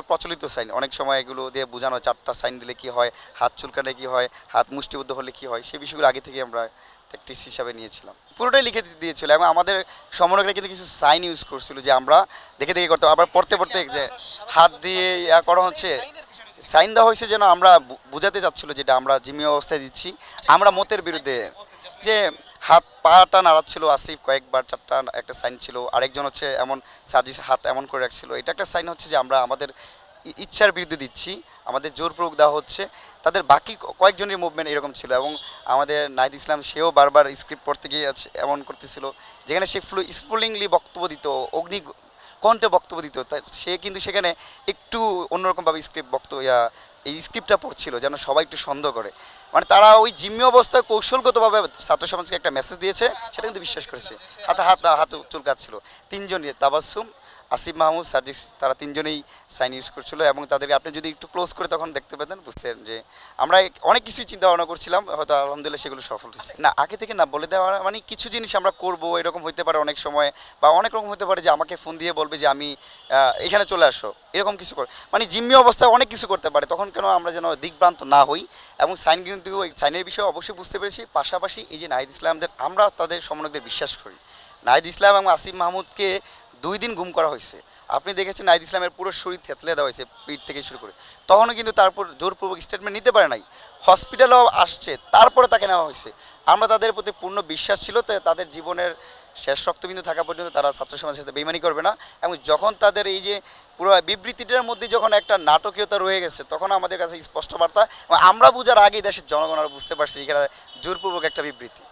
প্রচলিত সাইন, অনেক সময় এগুলো দিয়ে বোঝানো হয় 4টা সাইন দিলে কি হয়, হাত চুলকালে কি হয়, হাত মুষ্টিবদ্ধ হলে কি হয়, সেই বিষয়গুলো আগে থেকে আমরা প্র্যাকটিস হিসাবে নিয়েছিলাম। পুরোটাই লিখে দিয়েছিল এবং আমাদের সমন্বয়করা কিন্তু কিছু সাইন ইউজ করছিল যে আমরা দেখে দেখে করতে, আবার পড়তে পড়তে যে হাত দিয়ে ইয়া করা হচ্ছে, সাইন দেওয়া হয়েছে যেন আমরা বোঝাতে চাচ্ছিল যেটা আমরা জিম্মি অবস্থায় দিচ্ছি আমরা মতের বিরুদ্ধে। যে হাত পাটা নাড়াচ্ছিল আসিফ কয়েকবার, 4টা একটা সাইন ছিল, আরেকজন হচ্ছে এমন সার্জিস হাত এমন করে রাখছিল, এটা একটা সাইন হচ্ছে যে আমরা আমাদের ইচ্ছার বিরুদ্ধে দিচ্ছি, আমাদের জোর প্রয়োগ দেওয়া হচ্ছে। তাদের বাকি কয়েকজনের মুভমেন্ট এরকম ছিল এবং আমাদের নাহিদ ইসলাম সেও বারবার স্ক্রিপ্ট পড়তে গিয়ে এমন করতেছিল যেখানে সে স্ফুলিংলি বক্তব্য দিত, অগ্নি কণ্ঠে বক্তব্য দিত, সে কিন্তু সেখানে একটু অন্যরকমভাবে স্ক্রিপ্ট এই স্ক্রিপ্টটা পড়ছিল যেন সবাই একটু সন্দেহ করে, মানে তারা ওই জিম্মি অবস্থায় কৌশলগতভাবে ছাত্র সমাজকে একটা মেসেজ দিয়েছে, সেটা কিন্তু বিশ্বাস করেছে। হাতে হাত হাত চুলকাচ্ছিল, 3জনই তাবাসসুম, আসিফ মাহমুদ, সার্জিস, তারা 3জনেই সাইন ইউজ করছিল এবং তাদেরকে আপনি যদি একটু ক্লোজ করে তখন দেখতে পেতেন, বুঝতেন যে আমরা অনেক কিছুই চিন্তা ভাবনা করছিলাম, হয়তো আলহামদুলিল্লাহ সেগুলো সফল হয়েছে। না, আগে থেকে না বলে দেওয়া মানে কিছু জিনিস আমরা করব এরকম হতে পারে অনেক সময়, বা অনেক রকম হতে পারে যে আমাকে ফোন দিয়ে বলবে যে আমি এখানে চলে আসো, এরকম কিছু করে মানে জিম্মি অবস্থায় অনেক কিছু করতে পারে, তখন কেন আমরা যেন দিকভ্রান্ত না হই। এবং সাইন কিন্তু সাইনের বিষয়ে অবশ্যই বুঝতে পেরেছি। পাশাপাশি এই যে নাহিদ ইসলামদের, আমরা তাদের সমন্বয়কদের বিশ্বাস করি। নাহিদ ইসলাম এবং আসিফ মাহমুদকে 2 দিন গুম করা হয়েছে, আপনি দেখেছেন নাহিদ ইসলামের পুরো শরীর থেতলে দেওয়া হয়েছে পিঠ থেকে শুরু করে, তখনও কিন্তু তারপর জোরপূর্বক স্টেটমেন্ট নিতে পারে নাই, হসপিটালেও আসছে, তারপরে তাকে নেওয়া হয়েছে। আমরা তাদের প্রতি পূর্ণ বিশ্বাস ছিল, তাদের জীবনের শেষ রক্তবিন্দু থাকা পর্যন্ত তারা ছাত্র সমাজের সাথে বেইমানি করবে না। এবং যখন তাদের এই যে পুরো বিবৃতিটার মধ্যে যখন একটা নাটকীয়তা রয়ে গেছে, তখন আমাদের কাছে স্পষ্ট বার্তা, আমরা বোঝার আগেই দেশের জনগণরা বুঝতে পারছে এখানে জোরপূর্বক একটা বিবৃতি।